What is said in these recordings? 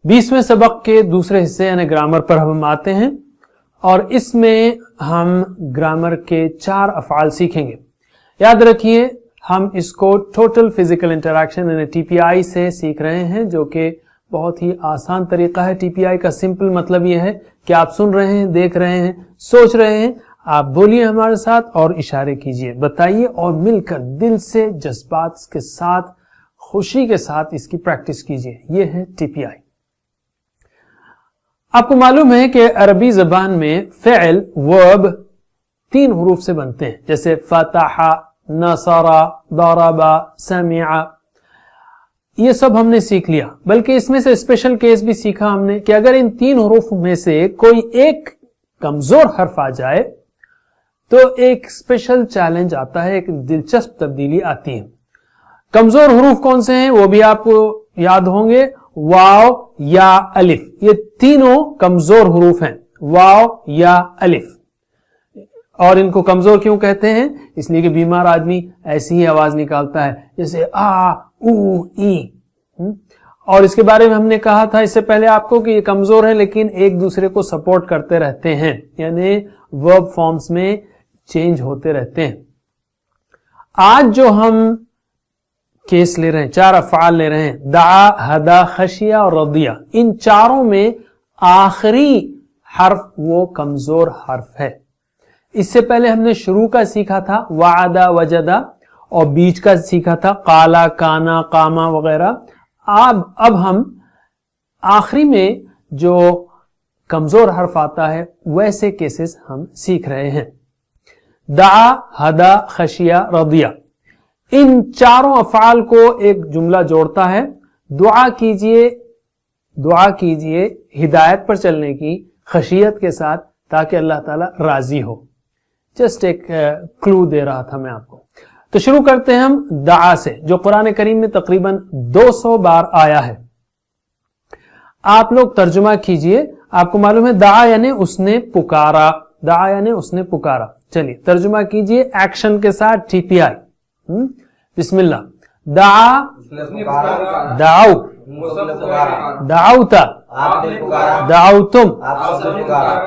20वें सबक के दूसरे हिस्से यानी ग्रामर पर हम आते हैं और इसमें हम ग्रामर के 4 अफ़आल सीखेंगे। याद रखिए हम इसको टोटल फिजिकल इंटरैक्शन यानी टीपीआई से सीख रहे हैं, जो कि बहुत ही आसान तरीका है। टीपीआई का सिंपल मतलब यह है कि आप सुन रहे हैं, देख रहे हैं, सोच रहे हैं, आप बोलिए हमारे साथ और इशारे कीजिए, बताइए और मिलकर दिल से जज्बात के साथ खुशी के साथ इसकी प्रैक्टिस कीजिए। यह है टीपीआई। आपको मालूम है कि अरबी जबान में फ़िल वर्ब 3 हरूफ से बनते हैं, जैसे फतहा, नसरा, दरबा, समिआ। ये सब हमने सीख लिया, बल्कि इसमें से स्पेशल केस भी सीखा हमने कि अगर इन 3 हरूफ में से कोई एक कमजोर हर्फ आ जाए तो एक स्पेशल चैलेंज आता है, एक दिलचस्प तब्दीली आती है। कमजोर हरूफ कौन से हैं वो भी आपको याद होंगे, वाव, या, अलिफ। ये तीनों कमजोर हरूफ हैं, वाव, या, अलिफ। और इनको कमजोर क्यों कहते हैं? इसलिए कि बीमार आदमी ऐसी ही आवाज निकालता है, जैसे आ, ऊ, ई। और इसके बारे में हमने कहा था इससे पहले आपको कि ये कमजोर है लेकिन एक दूसरे को सपोर्ट करते रहते हैं, यानी वर्ब फॉर्म्स में चेंज होते रहते हैं। आज जो हम केस ले रहे हैं, 4 अफ़आल ले रहे हैं, दा, हदा, खशिया और रदिया, इन चारों में आखिरी हर्फ वो कमजोर हर्फ है। इससे पहले हमने शुरू का सीखा था वादा, वजदा, और बीच का सीखा था काला, काना, कामा वगैरह। अब हम आखिरी में जो कमजोर हर्फ आता है वैसे केसेस हम सीख रहे हैं। दा, हदा, खशिया, रदिया, इन चारों अफ़आल को एक जुमला जोड़ता है, दुआ कीजिए हिदायत पर चलने की, खशियत के साथ, ताकि अल्लाह ताला राजी हो। जस्ट एक क्लू दे रहा था मैं आपको। तो शुरू करते हैं हम दुआ से, जो कुरान करीम में तकरीबन 200 बार आया है। आप लोग तर्जुमा कीजिए। आपको मालूम है दुआ यानी उसने पुकारा, दुआ यानी उसने पुकारा। चलिए तर्जुमा कीजिए एक्शन के साथ, टीपीआई। बिस्मिल्लाह। दाआ, दाऊ, दाऊता, दाऊतुम,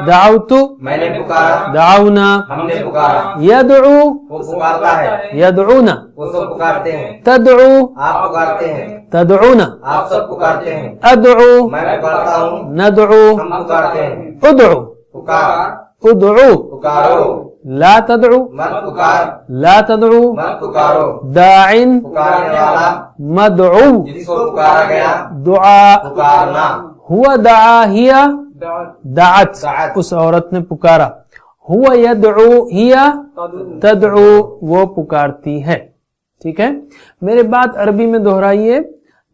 दाऊतु, मैंने पुकारा, दाऊना, हमने पुकारा, यदउ, वो पुकारता है, यदउना, वो सब पुकारते हैं, तदउ, आप पुकारते हैं, तदउना, आप सब पुकारते हैं, अदउ, मैं पुकारता हूँ, नदउ, हम पुकारते हैं, उदउ, पुकार, उदउ, पुकारो, ला तदउ, मत पुकार, ला तदउ, मत पुकारो, दाइन, पुकारने वाला, मदउ, जिसको पुकारा गया, दुआ, पुकारना, हुआ दआ, हिया दाअत, दाअत, उस औरत ने पुकारा। हुआ यदउ, हिया तदउ, वो पुकारती है। ठीक है, मेरे बात अरबी में दोहराइए।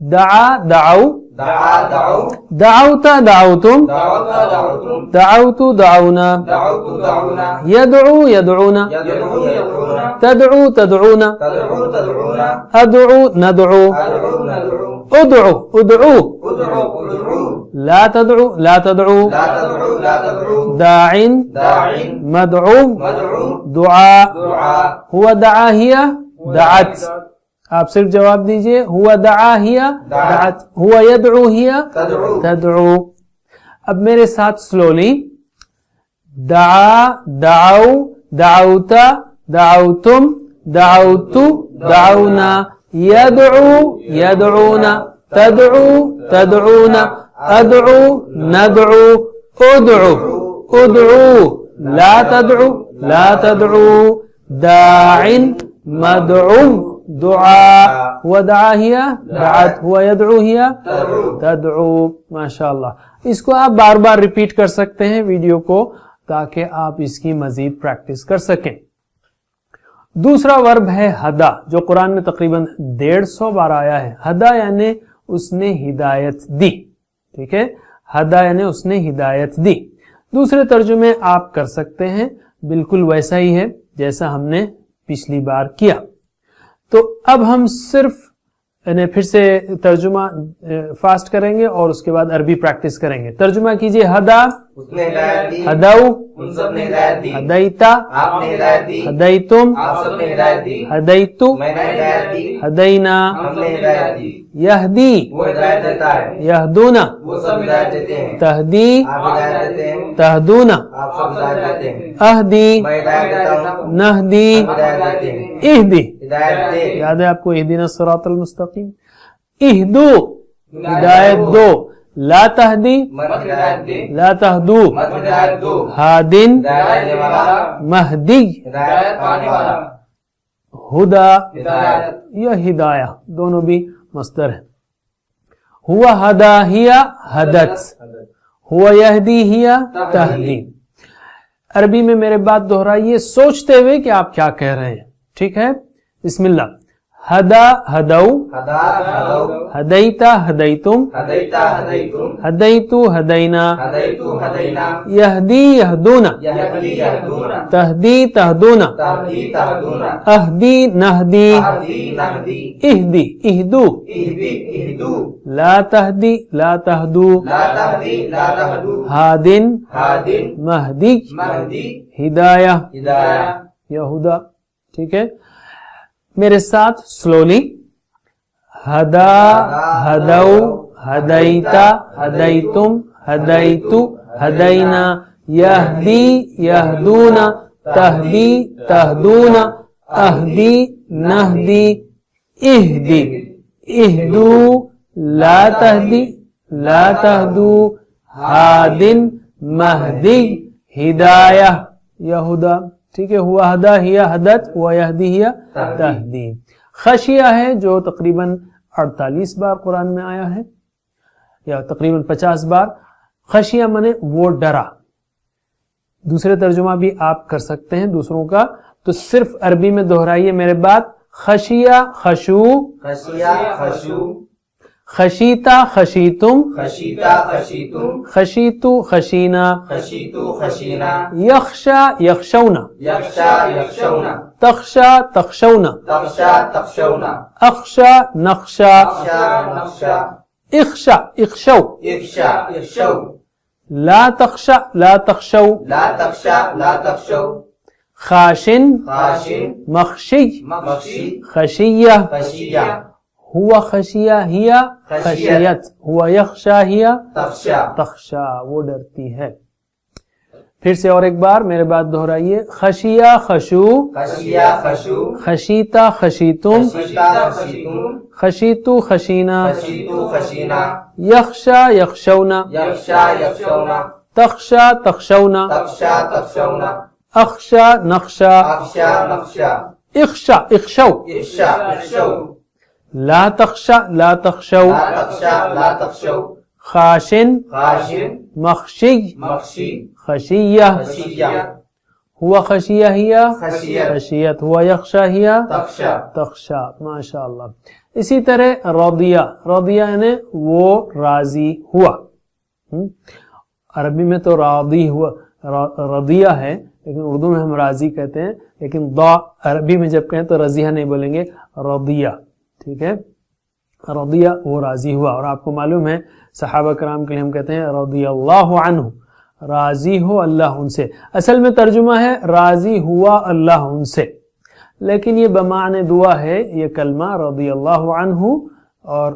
दआ, दाऊ, दआ, दाऊ, दाऊता, दाऊतुम, दाऊता, दाऊतुम, दाऊतु, दाऊना, दाऊतु, दाऊना, यदउ, यदउना, यदउ, यदउना, तदउ, तदउना, तदउ, तदउना, अदउ, नदउ, अदउ, नदउ, उदउ, उदउ, उदउ, उदउ, ला तदउ, ला तदउ, ला तदउ, ला तदउ, दाइन, दाइन, मदउ, मदउ, दुआ, दुआ, हुआ दआ, हिया दाअत। आप सिर्फ जवाब दीजिए, हुआ दआ, हिया दाअत, हुआ यदउ, हिया तदउ, तदउ। अब मेरे साथ स्लोली। दआ, दाऊ, दाऊता, दाऊतुम, दाऊतु, दाऊना, यदउ, यदउना, तदउ, तदउना, अदउ, नदउ, उदउ, उदउ, ला तदउ, ला तदउ, दाइन, मदउ, दुआ, हुआ दआ, हिया दाअत, हुआ यदउ, हिया तदउ। माशाअल्लाह। इसको आप बार बार रिपीट कर सकते हैं वीडियो को, ताकि आप इसकी मजीद प्रैक्टिस कर सकें। दूसरा वर्ब है हदा, जो कुरान में तकरीबन 150 बार आया है। हदा यानी उसने हिदायत दी। ठीक है, हदा यानी उसने हिदायत दी। दूसरे तर्जुमे आप कर सकते हैं, बिल्कुल वैसा ही है जैसा हमने पिछली बार किया। तो अब हम सिर्फ انہیں پھر سے ترجمہ فاسٹ کریں گے اور اس کے بعد عربی پریکٹس کریں گے. ترجمہ کیجئے. ہدا، اس نے ہدایت دی، ہدو، ان سب نے ہدایت دی، ہدیتا، آپ نے ہدایت دی، ہدیتم، آپ سب نے ہدایت دی، ہدیتو، میں نے ہدایت دی، ہدینا، ہم نے ہدایت دی. یہدی، وہ ہدایت دیتا ہے، یہدونا، وہ سب ہدایت دیتے ہیں. تہدی، آپ ہدایت دیتے ہیں، تہدونا، آپ سب ہدایت دیتے ہیں. اہدی، میں ہدایت دیتا ہوں، نہدی، ہم ہدایت دیتے ہیں. اہدی. ہدایت دے. یاد ہے آپ کو اہدینا الصراط المستقیم. اہدو، ہدایت دو. لا تہدی، مت ہدایت دے، لا تہدو. مت ہدایت دو. ہادن، ہدایت دینے والا، مہدی. ہدایت پانے والا. ہدا ہدایت. یا ہدایہ دونوں بھی مصدر ہے. ہوا ہدا ہیا ہدت، ہوا یہدی ہیا تہدی. عربی میں میرے بات دہرائیے سوچتے ہوئے کہ آپ کیا کہہ رہے ہیں. ٹھیک ہے، بسم اللہ. ہدا ہدو، ہدا ہدو، ہدیتا ہدیتم، ہدیتا ہدیتم، ہدیتو ہدینا، ہدیتو ہدینا، یہدی یہدونا، یہدی یہدون، تہدی تہدونا، تہدی تہدون، اہدی نہدی، اہدی نہدی، اہدی اہدو، اہدی اہدو، لا تہدی لا تہدو، لا تہدی لا تہدو، ہادن ہادن، مہدی، مہدی، ہدایہ ہدایہ. یہودا. ٹھیک ہے، میرے ساتھ سلولی. ہدا ہدو، ہدیتا ہدیتم، ہدیتو ہدینا، یہدی یہدونا، تہدی تہدونا، اہدی نہدی، اہدی اہدو، لا تہدی لا تہدو، ہادن مہدی، ہدایہ یہودا. ٹھیک ہے، ہوا ہدا ہیا ہدت، ہوا یہدی ہیا تہدی. خشیہ ہے جو تقریباً 48 بار قرآن میں آیا ہے یا تقریباً 50 بار. خشیہ منے وہ ڈرا. دوسرے ترجمہ بھی آپ کر سکتے ہیں دوسروں کا، تو صرف عربی میں دہرائیے میرے بات. خشیہ خشو، خشیہ خشو، خشیتا خشیتم، خشیتا خشیتم، خشیتو خشینا، خشیتو خشینا، یخشا یخشونا، یخشا یخشونا، تخشا تخشونا، تخشا تخشونا، اخشا نخشا، اخشا نخشا، اخشا اخشو، اخشا اخشو، لا تخشا لا تخشو، لا تخشا لا تخشو، خاشن خاشن، مخشی، مخشی، خشیہ، خشیہ، ہوا خشیہ ہیا خشیت، ہوا یخشا ہیا تخشا. تخشا وہ ڈرتی ہے. پھر سے اور ایک بار میرے بات دہرائیے. خشیہ خشو، خشیہ خشو، خشیتا خشیتم، خشیتا خشیتم، خشیتو خشینا، خشیتو خشینا، یخشا یخشونا، یخشا یخشونا، تخشا تخشونا، تخشا تخشونا، اخشا نخشا، اخشا نخشا، اخشا اخشو، اخشا اخشو، لا تخشا لا تخشو، لا تخشا لا تخشو، خاشن خاشن، مخشی، مخشی، خشیہ، خشیہ، ہوا خشیہ ہیا خشیت، خشیت، ہوا یخشا ہیا تخشا. تخشا. ماشاء اللہ. اسی طرح رضیہ، رضیہ یعنی وہ راضی ہوا. عربی میں تو راضی ہوا رضیہ ہے، لیکن اردو میں ہم راضی کہتے ہیں، لیکن ضا عربی میں جب کہیں تو رضیہ نہیں بولیں گے، رضیہ. ٹھیک ہے، رضیہ وہ راضی ہوا. اور آپ کو معلوم ہے صحابہ کرام کے لیے ہم کہتے ہیں رضی اللہ عنہ، راضی ہو اللہ ان سے. اصل میں ترجمہ ہے راضی ہوا اللہ ان سے، لیکن یہ بمعنی دعا ہے یہ کلمہ رضی اللہ عنہ، اور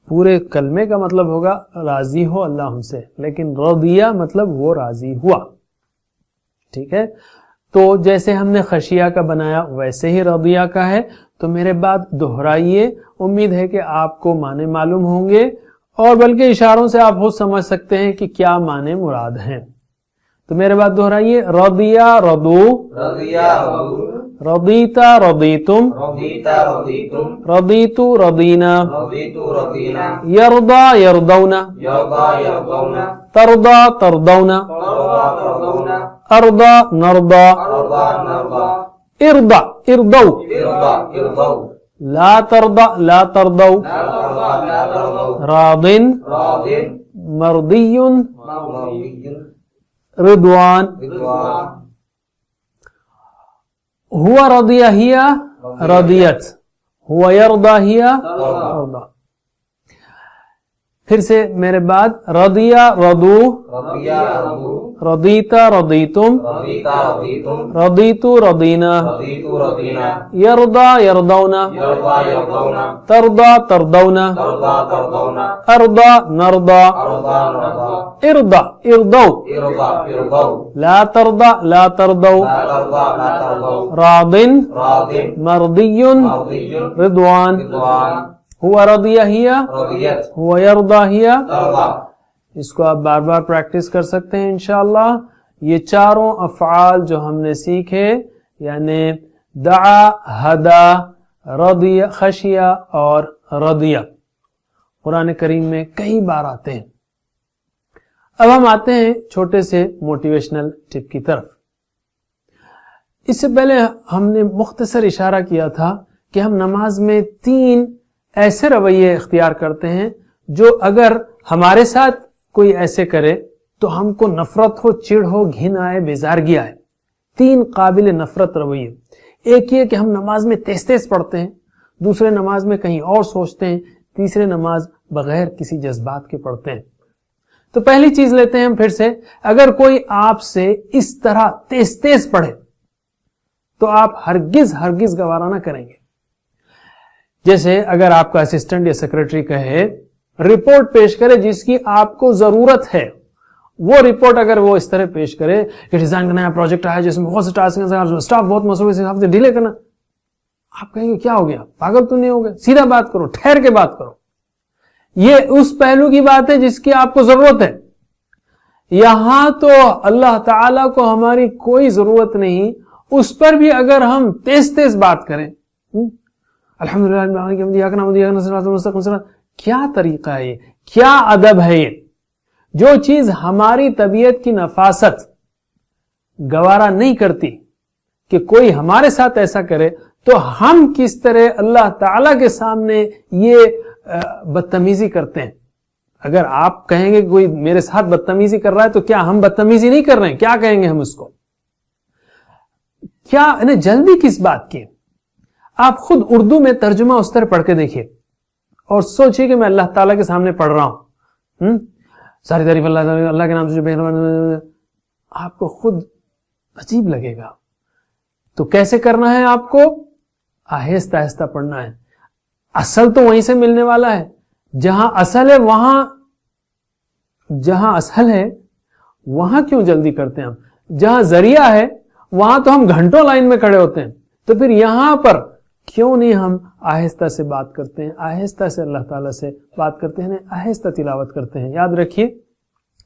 پورے کلمے کا مطلب ہوگا راضی ہو اللہ ان سے، لیکن رضیہ مطلب وہ راضی ہوا. ٹھیک ہے، تو جیسے ہم نے خشیہ کا بنایا ویسے ہی رضیہ کا ہے. تو میرے بات دہرائیے، امید ہے کہ آپ کو معنی معلوم ہوں گے، اور بلکہ اشاروں سے آپ خود سمجھ سکتے ہیں کہ کیا معنی مراد ہیں. تو میرے بات دہرائیے. رضیہ رضو، رضیہ رضو، رضیتا رضیتم، رضیتا رضیتم، رضیتو رضینا، رضیتو رضینا، یرضا یرضونا، یرضا یرضونا، ترضا ترضونا، ترضا ترضونا، ارضا نرضا، ارضا نرضا، ارضا ارضو، ارضا ارضو، لا ترضا لا ترضو، لا ترضا لا ترضو، راض راض، مرضی مرضی، رضوان. رضوان، ہوا رضیہ ہیا رضیت، हुआ यरदा हिया तर्दा। तर्दा। फिर से मेरे बाद रदिया रदू रदिया रदू। रदीता रदीतुम रदीता रदीतुम। रदीतु रदीना रदीतु रदीना। यरदा यरदौना यरदा यरदौना। तरदा तरदौना तर्दा तर्दौना। अरदा नरदा अर्दा नर्दा। इरदा इरदौ इरदा इरदौ। ला तरदा ला तरदौ ला तर्दा ला तर्दौ। रादिन रादिन। मर्दियुन मर्दियुन। रिदवान रिदवान। हुआ रदिया हिया रदियत। हुआ यरदा हिया। तर्दा। इसको आप बार बार प्रैक्टिस कर सकते हैं इंशाअल्लाह। ये चारों अफ़आल जो हमने सीखे यानी दआ हदा रदिया खशिया और रदिया कुरान करीम में कई बार आते हैं। अब हम आते हैं छोटे से मोटिवेशनल टिप की तरफ। इससे पहले हमने मुख्तसर इशारा किया था कि हम नमाज में 3 ऐसे रवैये इख्तियार करते हैं जो अगर हमारे साथ कोई ऐसे करे तो हमको नफरत हो, चिढ़ हो, घिन आए, बेजारगी आए। 3 काबिल नफरत रवैये। एक ये कि हम नमाज में तेज तेज पढ़ते हैं, दूसरे नमाज में कहीं और सोचते हैं, तीसरे नमाज बगैर किसी जज्बात के पढ़ते हैं। तो पहली चीज लेते हैं हम फिर से, अगर कोई आपसे इस तरह तेज तेज पढ़े तो आप हरगिज हरगिज गवारा ना करेंगे। जैसे अगर आपका असिस्टेंट या सेक्रेटरी कहे रिपोर्ट पेश करे जिसकी आपको जरूरत है, वो रिपोर्ट अगर वो इस तरह पेश करे कि डिजाइन का नया प्रोजेक्ट आया जिसमें बहुत से टास्क हैं, स्टाफ बहुत मसरूफ है, इस हिसाब से डिले करना, आप कहेंगे क्या हो गया, पागल तो नहीं हो गए, सीधा बात करो, ठहर के बात करो। ये उस पहलू की बात है जिसकी आपको जरूरत है। यहां तो अल्लाह ताला को हमारी कोई जरूरत नहीं, उस पर भी अगर हम तेज तेज बात करें, अल्हम्दुलिल्लाह, क्या तरीका है ये, क्या अदब है ये। जो चीज हमारी तबीयत की नफासत गवारा नहीं करती कि कोई हमारे साथ ऐसा करे, तो हम किस तरह अल्लाह ताला के सामने ये बदतमीजी करते हैं। अगर आप कहेंगे कोई मेरे साथ बदतमीजी कर रहा है तो क्या हम बदतमीजी नहीं कर रहे हैं, क्या कहेंगे हम उसको, क्या इन्हें जल्दी किस बात की। आप खुद उर्दू में तर्जुमा उस तरह पढ़ के देखिए और सोचिए कि मैं अल्लाह ताला के सामने पढ़ रहा हूं, सारी तारीफ अल्लाह के नाम से, जो आपको खुद अजीब लगेगा। तो कैसे करना है आपको, आहिस्ता आहिस्ता पढ़ना है। असल तो वहीं से मिलने वाला है, जहां असल है जहां असल है वहां क्यों जल्दी करते हैं हम, जहां जरिया है वहां तो हम घंटों लाइन में खड़े होते हैं। तो फिर यहां पर क्यों नहीं हम आहिस्ता से बात करते हैं, आहिस्ता से अल्लाह ताला से बात करते हैं, आहिस्ता तिलावत करते हैं। याद रखिए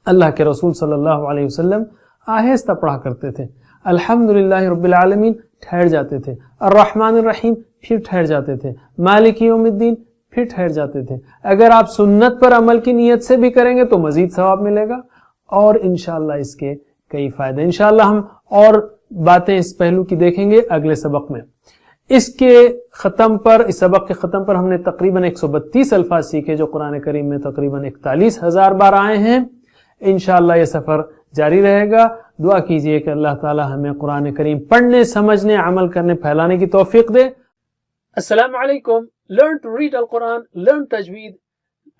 अल्लाह के रसूल सल्लल्लाहु अलैहि वसल्लम आहिस्ता पढ़ा करते थे। अल्हम्दुलिल्लाह रब्बिल आलमीन ठहर जाते थे, अर्रहमानिर रहीम फिर ठहर जाते थे, मालिक यौमिद्दीन फिर ठहर जाते थे। अगर आप सुन्नत पर अमल की नीयत से भी करेंगे तो मजीद सवाब मिलेगा और इंशाअल्लाह इसके कई फायदे। इंशाअल्लाह हम और बातें इस पहलू की देखेंगे अगले सबक में। इसके खत्म पर, इस सबक के खत्म पर हमने तकरीबन 132 अल्फाज सीखे जो कुरान करीम में तकरीबन 41,000 बार आए हैं। इंशाअल्लाह ये सफर जारी रहेगा। दुआ कीजिए कि अल्लाह ताला हमें कुरान करीम पढ़ने, समझने, अमल करने, फैलाने की तौफीक दे। अस्सलामु अलैकुम। Learn to read Al-Quran, learn tajweed,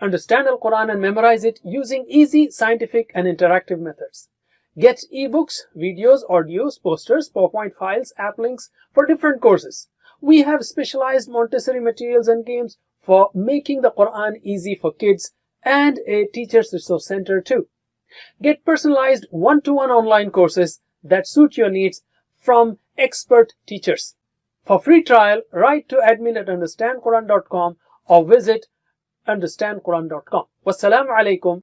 understand Al-Quran and memorize it using easy, scientific and interactive methods. Get ebooks, videos, audios, posters, PowerPoint files, app links for different courses. We have specialized Montessori materials and games for making the Quran easy for kids and a teacher's resource center too. Get personalized one-to-one online courses that suit your needs from expert teachers. For free trial, write to admin@understandquran.com or visit understandquran.com. Wassalamu alaikum